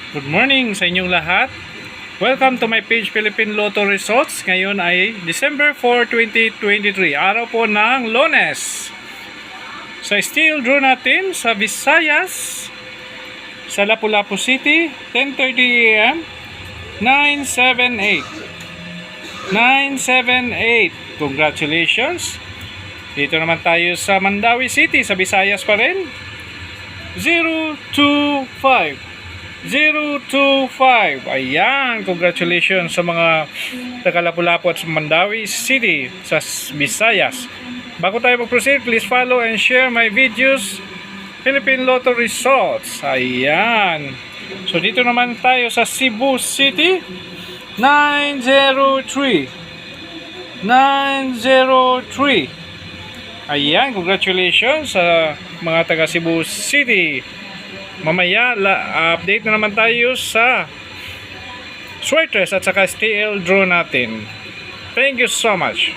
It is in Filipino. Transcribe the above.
Good morning sa inyong lahat. Welcome to my page Philippine Lotto Results. Ngayon ay December 4, 2023. Araw po ng Lunes. Sa steel draw natin sa Visayas, sa Lapu-Lapu City, 10:30 AM, 978. 978. Congratulations. Dito naman tayo sa Mandawi City, sa Visayas pa rin. 025. 025. Ayan, congratulations sa mga taga Lapu-Lapu at Mandawi City sa Visayas. Bago tayo mag-proceed, please follow and share my videos, Philippine Lotto Results. Ayan. So dito naman tayo sa Cebu City, 903. 903. Ayan, congratulations sa mga taga Cebu City. Mamaya, update na naman tayo sa sweaters at saka steel draw natin. Thank you so much.